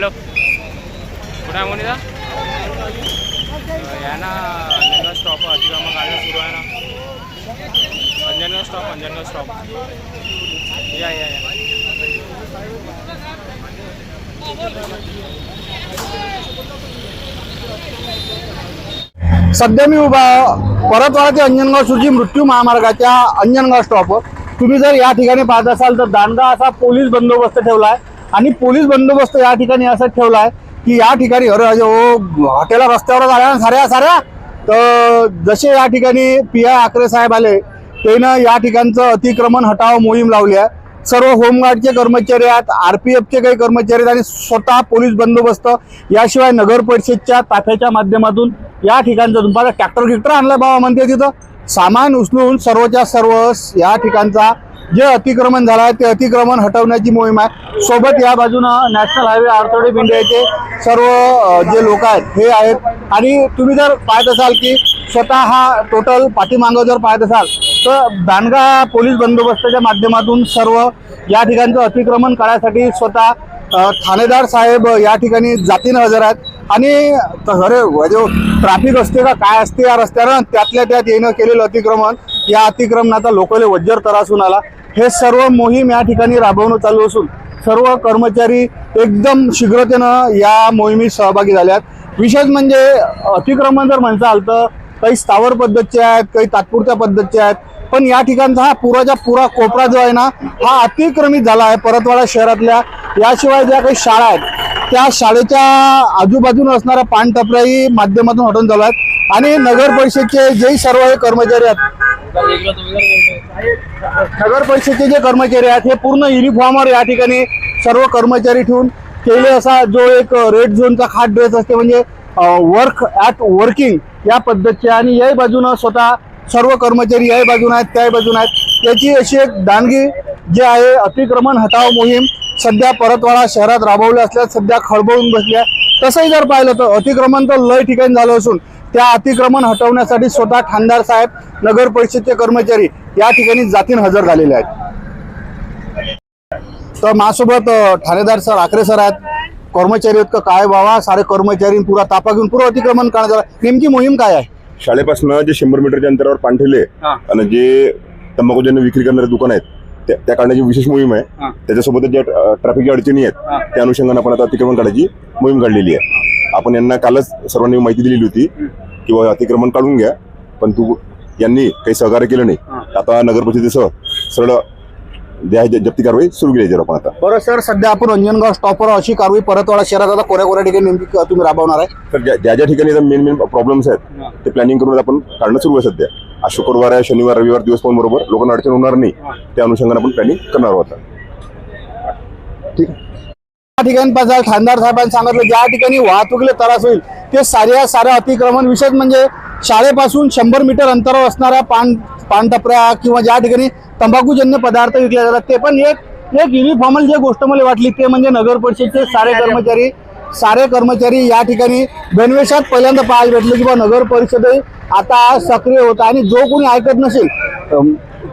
मालक कुठे आहे मोनिदा या ना अंजनगाव स्टॉप अतिक्रमण काढणं सुरू आहे ना अंजनगाव स्टॉप या या या सध्या मी उभा परतवाडा ते अंजनगाव सुजी मृत्यू महामार्गाच्या अंजनगाव स्टॉपवर. तुम्ही जर या ठिकाणी पाहत असाल तर दांडगा असा पोलीस बंदोबस्त ठेवलाय आणि पोलीस बंदोबस्त या ठिकाणी असं ठेवलाय की या ठिकाणी हॉटेला रस्त्यावर झाल्या साऱ्या तर जसे या ठिकाणी PI आकरे साहेब आले त्यानं या ठिकाणचं अतिक्रमण हटाव मोहीम लावली आहे. सर्व होमगार्डचे कर्मचारी आहेत, RPFचे काही कर्मचारी आहेत आणि स्वतः पोलीस बंदोबस्त याशिवाय नगर परिषदच्या ताफ्याच्या माध्यमातून या ठिकाणचं तुम्हाला ट्रॅक्टर आणला बाबा म्हणते तिथं सामान उचलून सर्वच्या सर्व या ठिकाणचा जे अतिक्रमण झालं आहे ते अतिक्रमण हटवण्याची मोहीम आहे. सोबत या बाजूनं नॅशनल हायवे ऑथॉरिटी ऑफ इंडियाचे सर्व जे लोक आहेत हे आहेत आणि तुम्ही जर पाहत असाल की स्वतः हा टोटल पाठीमागं जर पाहत असाल तर दांडगा पोलीस बंदोबस्ताच्या माध्यमातून सर्व या ठिकाणचं अतिक्रमण करण्यासाठी स्वतः ठाणेदार साहेब या ठिकाणी जातीनं हजर आहेत आणि अरे जो ट्रॅफिक असते का काय असते या रस्त्यानं त्यातल्या त्यात येणं केलेलं अतिक्रमण या अतिक्रमणाचा लोकांना वज्जर त्रासून आला. हे सर्व मोहीम या ठिकाणी राबवणं चालू असून सर्व कर्मचारी एकदम शीघ्रतेनं या मोहिमेत सहभागी झाल्यात. विशेष म्हणजे अतिक्रमण जर म्हणसाल तर काही स्थावर पद्धतचे आहेत, काही तात्पुरत्या पद्धतचे आहेत, पण या ठिकाणचा हा पुरा कोपरा जो आहे ना हा अतिक्रमित झाला आहे परतवाडा शहरातल्या. याशिवाय ज्या काही शाळा आहेत त्या शाळेच्या आजूबाजूला असणाऱ्या पानटपऱ्याही माध्यमातून हटवून झाला आहेत आणि नगर परिषदचे जे सर्व हे कर्मचारी आहेत नगर परिषदेचे जे कर्मचारी आहेत हे पूर्ण युनिफॉर्मवर या ठिकाणी सर्व कर्मचारी ठेवून केले असा जो एक रेड झोनचा खास ड्रेस असते म्हणजे वर्क ॲट वर्किंग या पद्धतीचे आणि याही बाजूनं स्वतः सर्व कर्मचारी याही बाजूने आहेत त्याही बाजूने आहेत. याची अशी एक दांडगी जे आहे अतिक्रमण हटाव मोहीम सध्या परतवाडा शहरात राबवली असल्यास सध्या खळबळून बसली आहे. तसंही जर पाहिलं तर अतिक्रमण तर लय ठिकाणी झालं असून त्या अतिक्रमण हटवण्यासाठी स्वतः ठाणेदार साहेब नगर परिषदेचे कर्मचारी या ठिकाणी जातीन हजर झालेले आहेत. तर माझ्यासोबत ठाणेदार सर आकरे सर आहेत, कर्मचारी आहेत का काय बाबा सारे कर्मचारी पुरा तापा घेऊन पुरं अतिक्रमण करण्यात आलं. नेमकी मोहीम काय आहे? शाळेपासून जे 100 मीटरच्या अंतरावर पान ठेवले आणि जे तंबाखूजन्य विक्री करणारे दुकान आहेत त्या काढण्याची विशेष मोहीम आहे. त्याच्यासोबत ज्या ट्रॅफिकच्या अडचणी आहेत त्या अनुषंगाने आपण आता अतिक्रमण काढायची मोहीम काढलेली आहे. आपण यांना कालच सर्वांनी माहिती दिलेली होती किंवा अतिक्रमण काढून घ्या, पण यांनी काही सहकार्य केलं नाही. आता नगर परिषदेसह सरळ जप्ती कारवाई सुरू केली आहे आपण आता. बरं सर, सध्या आपण अंजनगाव स्टॉपवर अशी कारवाई परतवाडा शहरात आता कोऱ्या ठिकाणी नेमकी तुम्ही राबवणार आहे? तर ज्या ठिकाणी मेन प्रॉब्लेम्स आहेत ते प्लॅनिंग करून आपण काढणं सुरू आहे. सध्या आज शुक्रवार आहे, शनिवार रविवार दिवस पण बरोबर लोकांना अडचण होणार नाही त्या अनुषंगाने आपण प्लॅनिंग करणार आहोत. ठीक आहे. या ठिकाणी पाहिजे ठाणेदार साहेबांनी सांगितलं ज्या ठिकाणी वाहतुकीला त्रास होईल ते सारे अतिक्रमण विशेष म्हणजे शाळेपासून 100 मीटर अंतरावर असणाऱ्या पानटपऱ्या किंवा ज्या ठिकाणी तंबाखूजन्य पदार्थ विकले जातात ते पण एक युनिफॉर्मल जे गोष्ट मला वाटली ते म्हणजे नगर परिषदेचे सारे कर्मचारी या ठिकाणी गणवेशात पहिल्यांदा पाहायला भेटले की बा नगर परिषद आता सक्रिय होत आणि जो कोणी ऐकत नसेल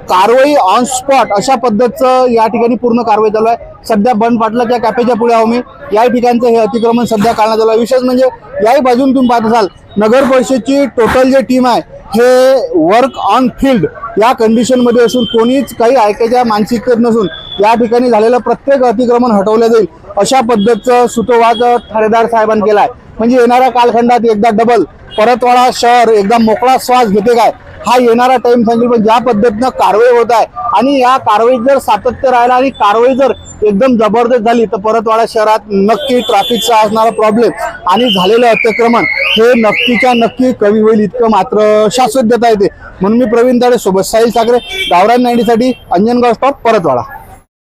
कारवाई ऑन स्पॉट अशा पद्धतीचं या ठिकाणी पूर्ण कारवाई चालू आहे. सध्या बंद पाटलाच्या कॅफेच्या पुढे आहो मी. या ठिकाणचं हे अतिक्रमण सध्या काढण्यात आलं आहे. विशेष म्हणजे याही बाजून तुम्ही पाहत असाल नगर परिषदची टोटल जे टीम आहे हे वर्क ऑन फील्ड या कंडिशनमध्ये असून कोणीच काही ऐकायच्या मानसिकतेत नसून या ठिकाणी झालेलं प्रत्येक अतिक्रमण हटवलं जाईल अशा पद्धतीचं सुतोवाच ठाणेदार साहेबांनी केला आहे. म्हणजे येणाऱ्या कालखंडात एकदा डबल परतवाडा शहर एकदा मोकळा श्वास घेते काय हा येणारा टाइम सांगेल. पण ज्या पद्धतीनं कारवाई होत आहे आणि या कारवाईत जर सातत्य राहिला आणि कारवाई जर एकदम जबरदस्त झाली तर परतवाडा शहरात नक्की ट्रॅफिकचा असणारा प्रॉब्लेम आणि झालेलं अतिक्रमण हे नक्कीच्या नक्की कमी होईल इतकं मात्र शाश्वत देता येते. म्हणून मी प्रवीण दाडे सोबत साहिल सागरे, गावरान 90 साठी अंजनगाव स्टॉप परतवाडा.